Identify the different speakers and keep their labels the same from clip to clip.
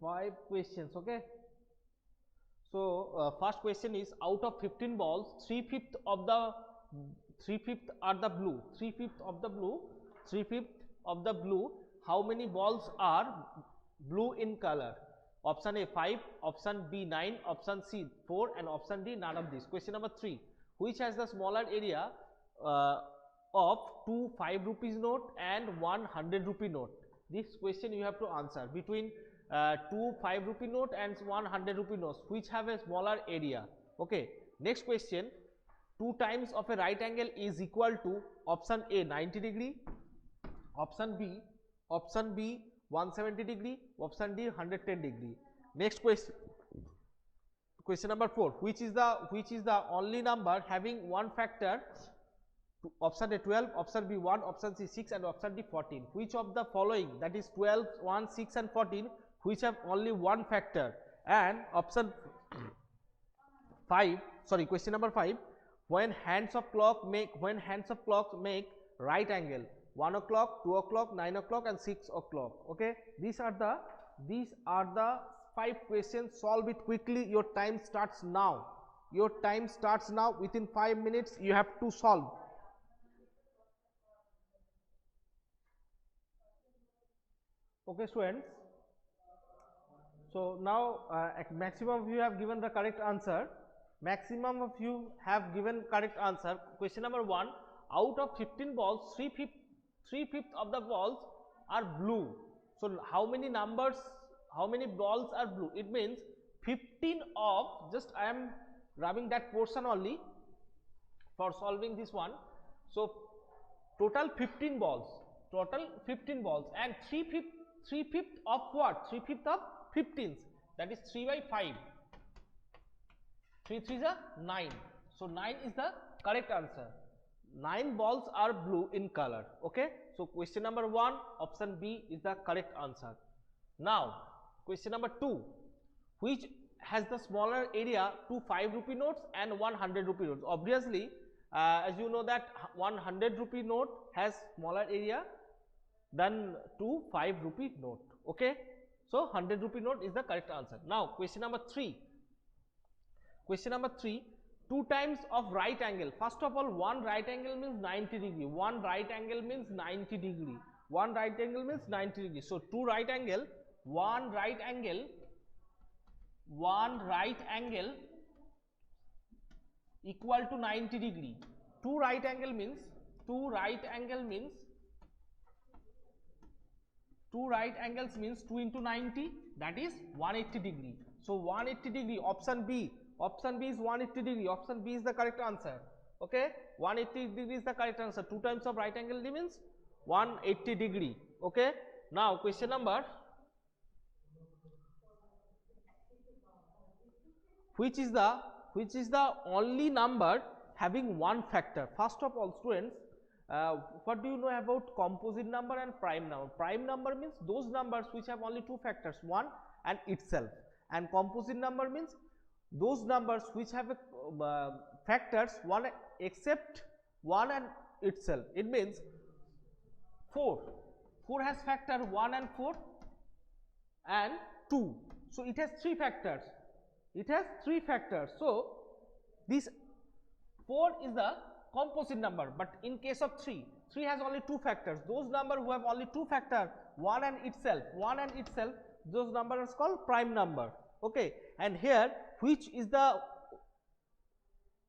Speaker 1: 5 questions. Okay, so first question is, out of 15 balls, 3/5 of the 3/5 are the blue, 3/5 of the blue, 3/5 of the blue, how many balls are blue in color? Option A 5, option B 9, option C 4, and option D none of these. Question number 3, which has the smaller area of 2 5 rupees note and 100 rupee note? This question you have to answer between 2 5 rupee note and 100 rupee notes, which have a smaller area. Okay, next question, 2 times of a right angle is equal to option A 90 degree, option B 170 degree, option D 110 degree. Next question, question number 4, which is the only number having one factor? Option A 12, option B 1, option C 6, and option D 14. Which of the following, that is 12, 1, 6 and 14, which have only one factor? And option 5, sorry, question number 5, when hands of clock make right angle? 1 o'clock, 2 o'clock, 9 o'clock and 6 o'clock. Okay, these are the 5 questions. Solve it quickly. Your time starts now. Within 5 minutes you have to solve. Okay, students, so now maximum of you have given the correct answer. Question number 1, out of 15 balls, 3/5 of the balls are blue. So how many balls are blue? It means 15 of, just I am grabbing that portion only for solving this one. So total 15 balls, and 3/5 of what? 3/5 of 15s, that is 3 by 5, 3 3s are 9. So 9 is the correct answer. 9 balls are blue in color. Okay, so question number 1, option B is the correct answer. Now question number 2, which has the smaller area to 5 rupee notes and 100 rupee notes? Obviously, as you know that 100 rupee note has smaller area than to 5 rupee note. Okay, so 100 rupee note is the correct answer. Now question number 3, 2 times of right angle. First of all, one right angle means 90 degree. One right angle means 90 degree. So two right angle, one right angle equal to 90 degree. Two right angle means 2 into 90, that is 180 degree. So 180 degree, option B is 180 degree. Option B is the correct answer. Okay, 180 degree is the correct answer. 2 times of right angle means 180 degree. Okay, now question number, which is the only number having one factor? First of all, students, what do you know about composite number and prime number? Prime number means those numbers which have only two factors, 1 and itself, and composite number means those numbers which have factors 1 except 1 and itself. It means 4 has factor 1 and 4 and 2, so it has 3 factors. So this 4 is the composite number, but in case of 3 has only 2 factors. Those number who have only 2 factor, 1 and itself, those numbers are called prime number. Okay, and here, which is the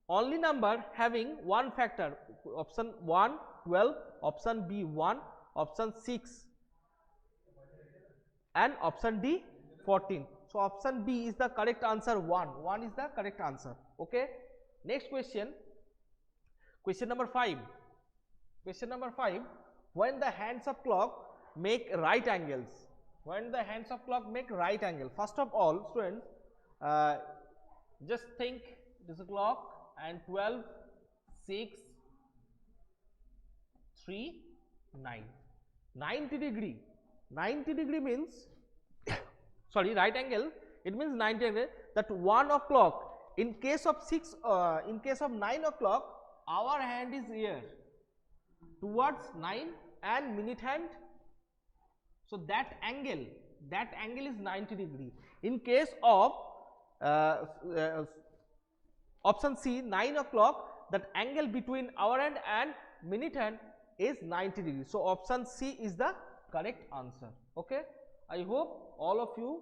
Speaker 1: only number having one factor? Option 1 12, option B 1, option 6 and option D 14. So option B is the correct answer. 1 is the correct answer. Okay, next question, question number 5. When the hands of clock make right angles, first of all, students, just think this is a clock and 12 6 3 9, 90 degree means sorry, right angle, it means 90 degree. That 1 o'clock, in case of 9 o'clock, our hand is here towards 9 and minute hand, so that angle that angle is 90 degree. In case of option C, 9 o'clock, that angle between hour hand and minute hand is 90 degrees. So option C is the correct answer. Okay, I hope all of you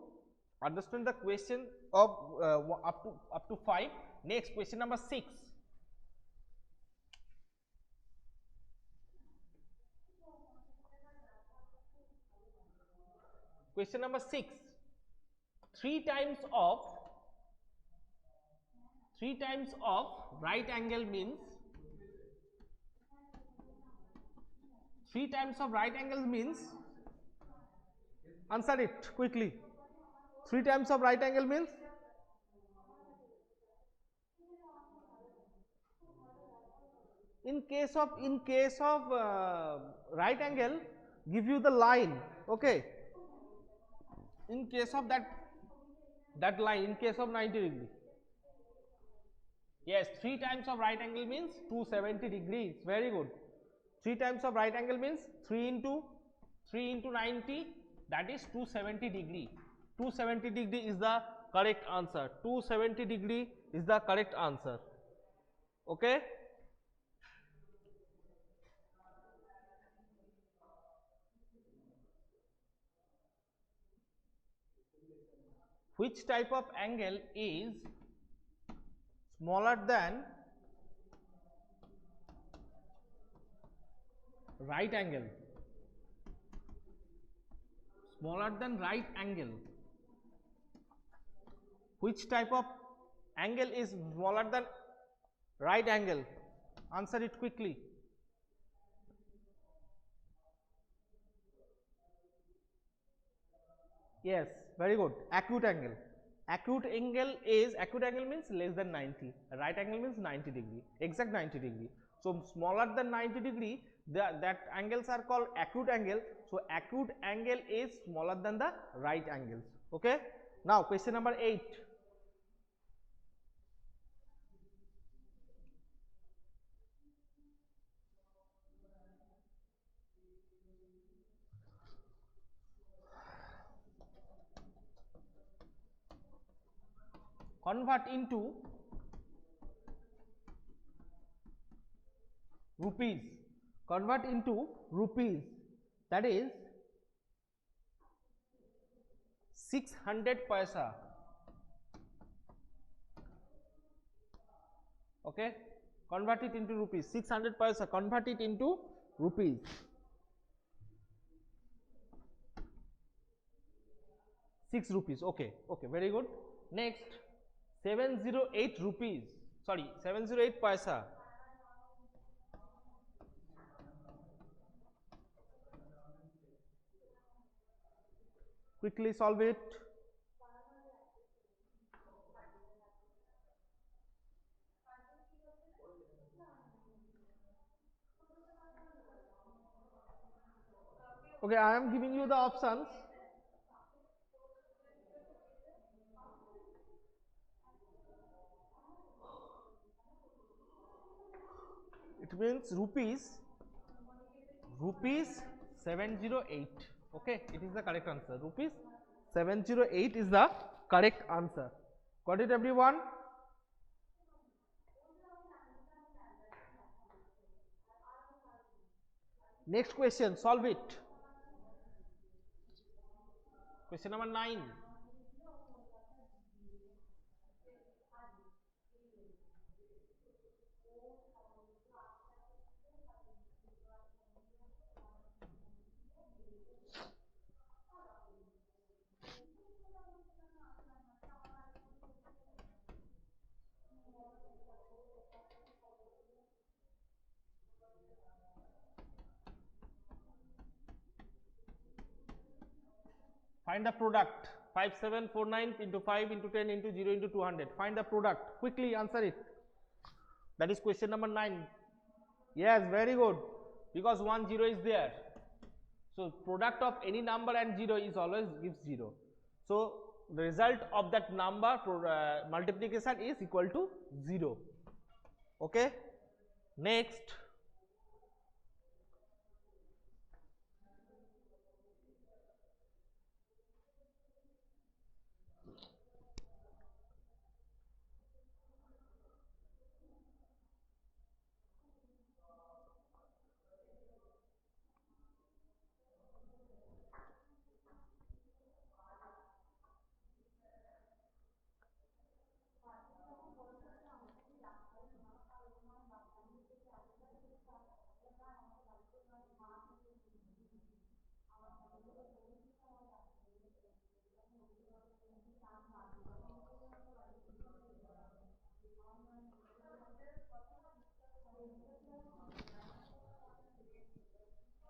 Speaker 1: understand the question of up to 5. Next, question number 6. Question number 6. 3 times of right angle means 3 times of right angle means, answer it quickly. 3 times of right angle means, in case of right angle, give you the line. Okay, in case of that line, in case of 90 degree, yes, 3 times of right angle means 270 degrees. Very good. 3 times of right angle means 3 into 90, that is 270 degree. 270 degree is the correct answer. 270 degree is the correct answer. Okay. Which type of angle is smaller than right angle? Smaller than right angle. Which type of angle is smaller than right angle? Answer it quickly. Yes, very good. Acute angle. Acute angle means less than 90. Right angle means 90 degree. Exact 90 degree. So smaller than 90 degree, that angles are called acute angle. So acute angle is smaller than the right angles. Okay. Now question number 8. Convert into rupees. Convert into rupees. That is 600 paisa. Okay, convert it into rupees. 600 paisa, convert it into rupees. 6 rupees. Okay, okay, very good. Next, 708 rupees. Sorry, 708 paisa. Quickly solve it. Okay, I am giving you the options. It means rupees 708. Okay, it is the correct answer. Rupees 708 is the correct answer. Got it, everyone? Next question, solve it. Question number 9. Find the product. 5749 into 5 into 10 into 0 into 200. Find the product. Quickly answer it. That is question number 9. Yes, very good. Because 1 0 is there. So product of any number and 0 is always gives 0. So the result of that number multiplication is equal to 0. Okay. Next.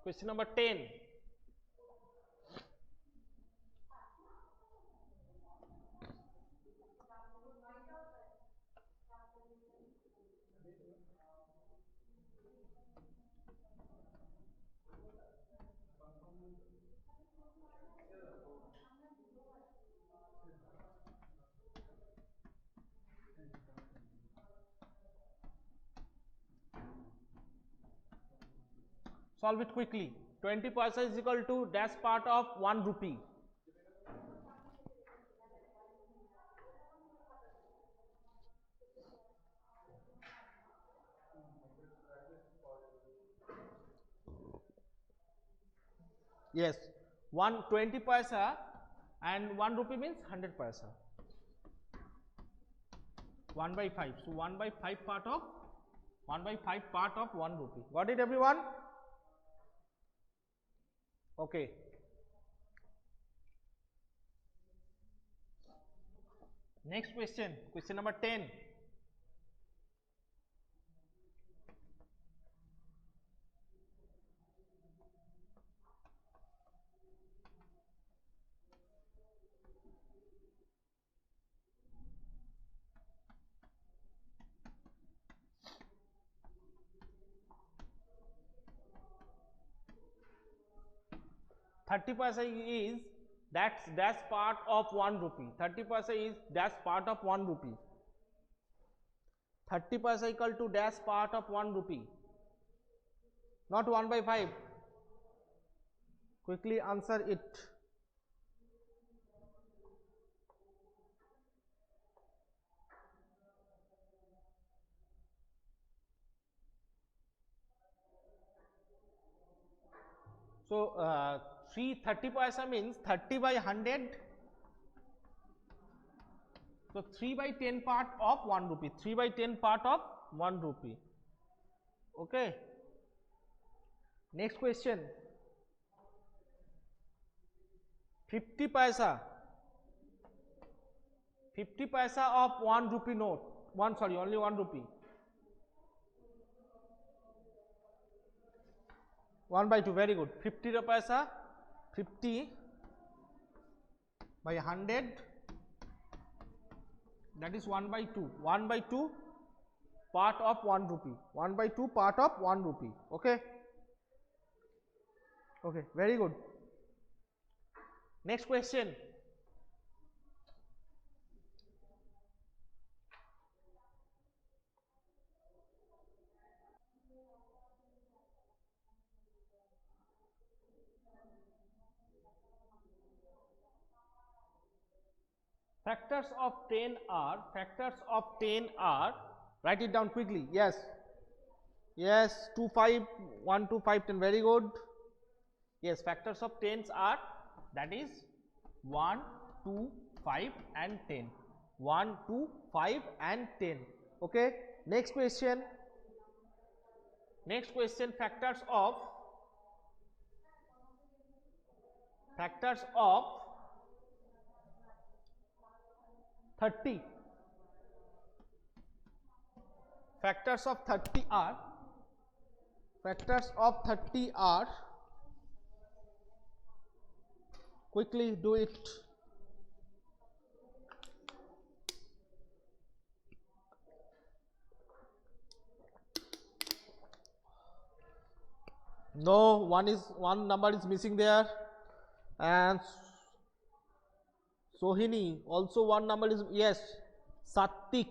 Speaker 1: Question number 10. Solve it quickly. 20 paisa is equal to dash part of 1 rupee. Yes, 120 paisa and 1 rupee means 100 paisa. 1 by 5. So 1 by 5 part of 1 rupee. Got it, everyone? Okay. Next question, question number 10. Thirty paisa is that's part of 1 rupee. 30 paisa is that's part of 1 rupee. 30 paisa equal to dash part of 1 rupee. Not 1 by 5. Quickly answer it. So 330 paisa means 30 by 100. So 3 by 10 part of 1 rupee. 3 by 10 part of 1 rupee. Okay. Next question. 50 paisa. 50 paisa of 1 rupee note. Only 1 rupee. 1 by 2, very good. 50 paisa, 50 by 100, that is 1 by 2. 1 by 2 part of 1 rupee. 1 by 2 part of 1 rupee. Okay. Okay, very good. Next question. Factors of 10 are, write it down quickly. Yes. Yes, 2, 5, 1, 2, 5, 10, very good. Yes, factors of 10s are, that is 1, 2, 5 and 10. 1, 2, 5 and 10. Okay. Next question. Next question, factors of 30. Factors of 30 are, quickly do it. No, one number is missing there, and Sohini also one number is, yes, Satik,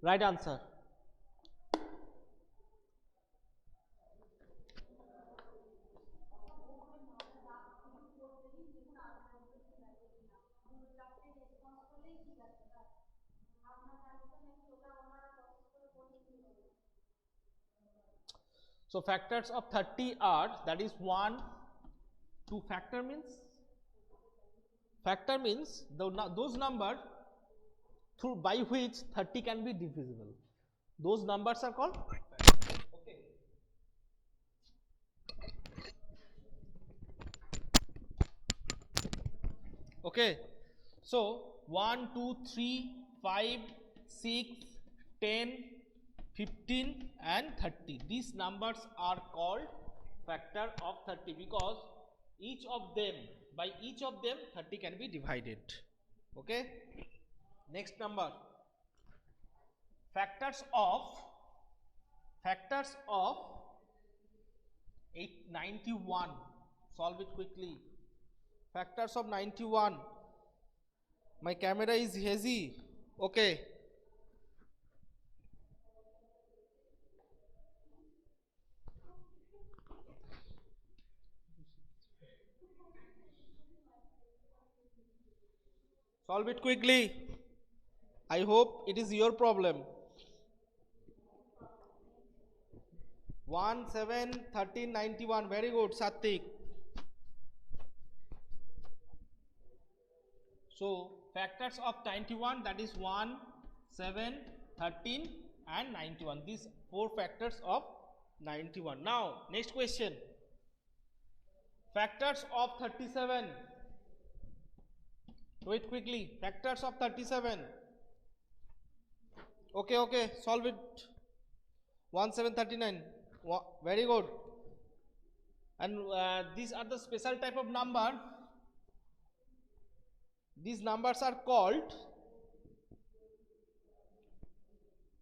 Speaker 1: right answer. So factors of 30 are, that is 1, 2, factor means those numbers through by which 30 can be divisible. Those numbers are called factors. Okay. Okay. So 1, 2, 3, 5, 6, 10, 15 and 30. These numbers are called factor of 30 because each of them, by each of them 30 can be divided. Okay, next number, factors of 91. Solve it quickly. Factors of 91. My camera is hazy. Okay, solve it quickly. I hope it is your problem. 1, 7, 13, 91. Very good, Satvik. So factors of 91, that is 1, 7, 13 and 91. These 4 factors of 91. Now next question. Factors of 37. Do it quickly. Factors of 37. Okay, solve it. 1, 7, 39. Very good. And these are the special type of number. These numbers are called,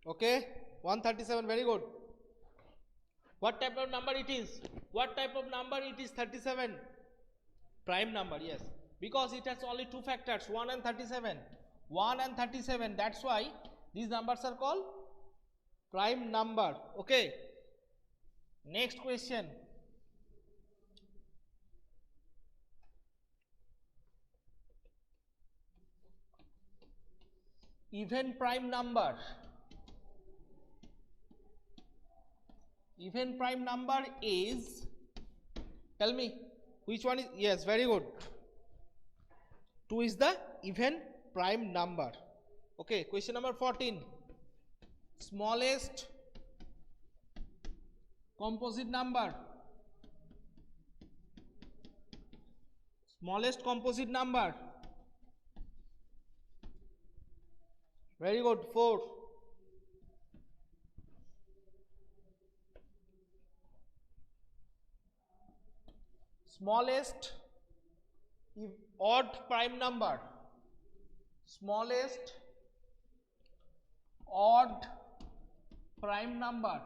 Speaker 1: okay, 137. Very good. What type of number it is? What type of number it is? 37. Prime number, yes, because it has only 2 factors, 1 and 37. 1 and 37. That's why these numbers are called prime number. Okay, next question. Even prime number. Even prime number is, tell me which one is, yes, very good. 2 is the even prime number. Okay, question number 14. Smallest composite number. Smallest composite number. Very good, 4. Smallest odd prime number. Smallest odd prime number.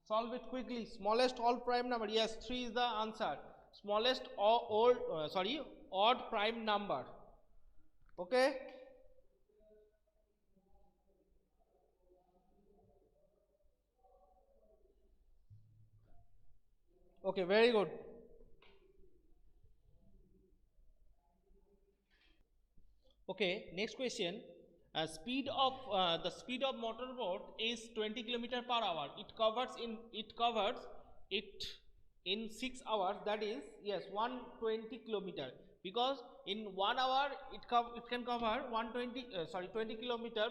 Speaker 1: Solve it quickly. Smallest odd prime number. Yes, 3 is the answer. Smallest odd prime number. Okay. Okay, very good. Okay, next question. The speed of motorboat is 20 km per hour. It covers it in 6 hours. That is, yes, 120 km. Because in 1 hour it can cover 20 km,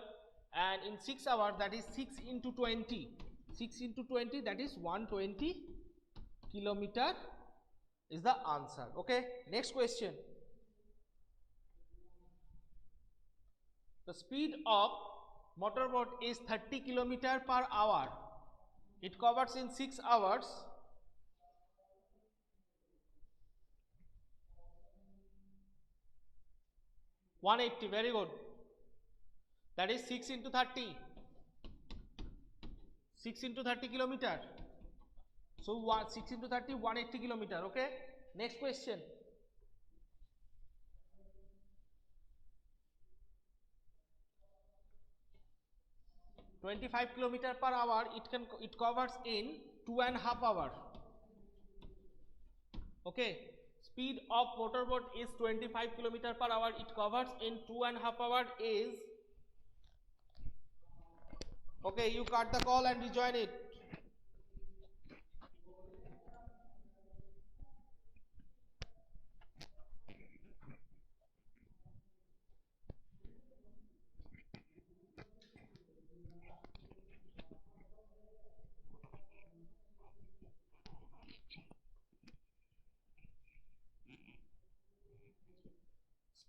Speaker 1: and in 6 hours, that is 6 into 20. 6 into 20, that is 120 kilometer is the answer. Okay, next question. The speed of motorboat is 30 km per hour. It covers in 6 hours. $180. Very good. That is 6 into 30. 6 into 30 kilometer. So 6 into 30, 180 kilometer. Okay. Next question. $25 km per hour. It covers in 2.5 hours. Okay. Speed of motorboat is 25 km per hour. It covers in 2.5 hours is. Okay, you cut the call and rejoin it.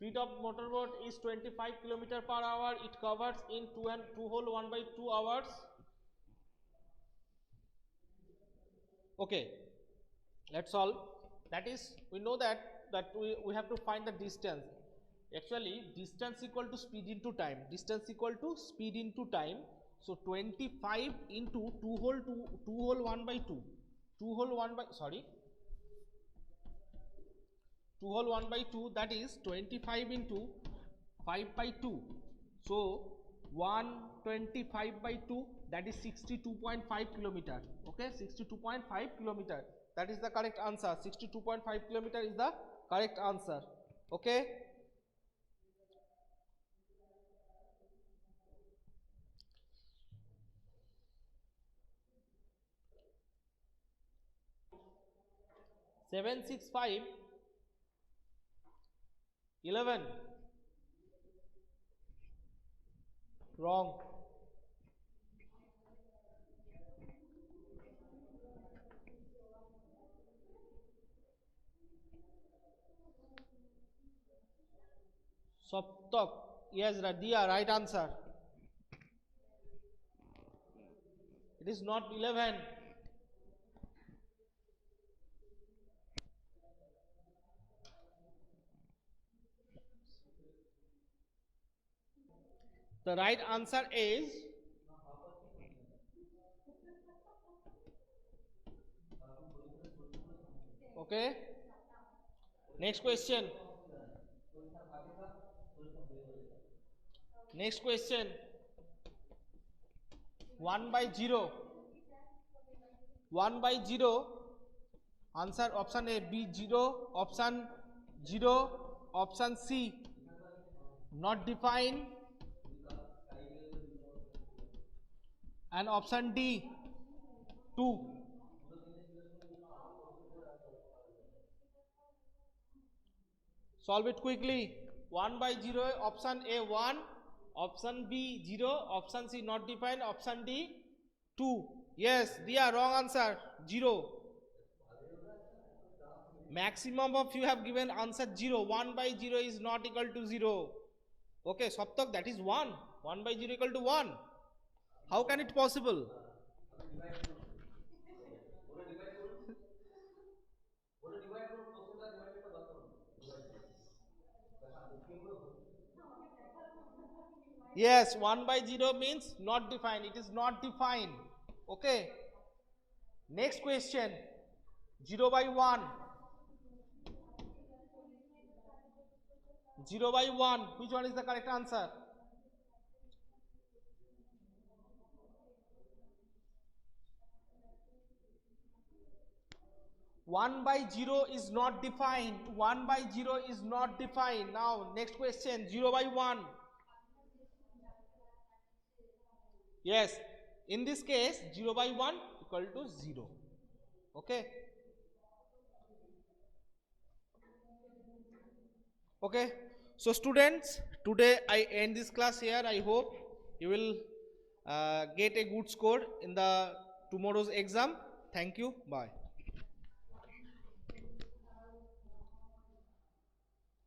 Speaker 1: Speed of motorboat is 25 km per hour. It covers in 2 whole 1/2 hours. Okay, let's solve. That is, we know that we have to find the distance. Actually, distance equal to speed into time. Distance equal to speed into time. So 25 into 2 whole 1 by 2. 2 whole 1 by, sorry, 2 whole 1 by 2, that is 25 into 5 by 2. So 125 by 2, that is 62.5 kilometer. Okay, 62.5 kilometer. That is the correct answer. 62.5 kilometer is the correct answer. Okay. Seven, 6, 5, 11. Wrong. Saptak. Yes, Radia, right answer. It is not 11. The right answer is okay. Next question. Next question. 1 by 0. 1 by 0. Answer option A, B 0, option 0, option C not defined, and option D 2. Solve it quickly. 1 by 0, option A 1, option B 0, option C not defined, option D 2. Yes, Dia, wrong answer, 0. Maximum of you have given answer 0. 1 by 0 is not equal to 0. Okay, Saptak, that is 1. 1 by 0 equal to 1. How can it possible? Yes, 1 by 0 means not defined. It is not defined. Okay. Next question. 0 by 1. 0 by 1. Which one is the correct answer? One by 0 is not defined. 1 by 0 is not defined. Now, next question. 0 by 1. Yes. In this case, 0 by 1 equal to 0. Okay. Okay. So students, today I end this class here. I hope you will get a good score in the tomorrow's exam. Thank you. Bye.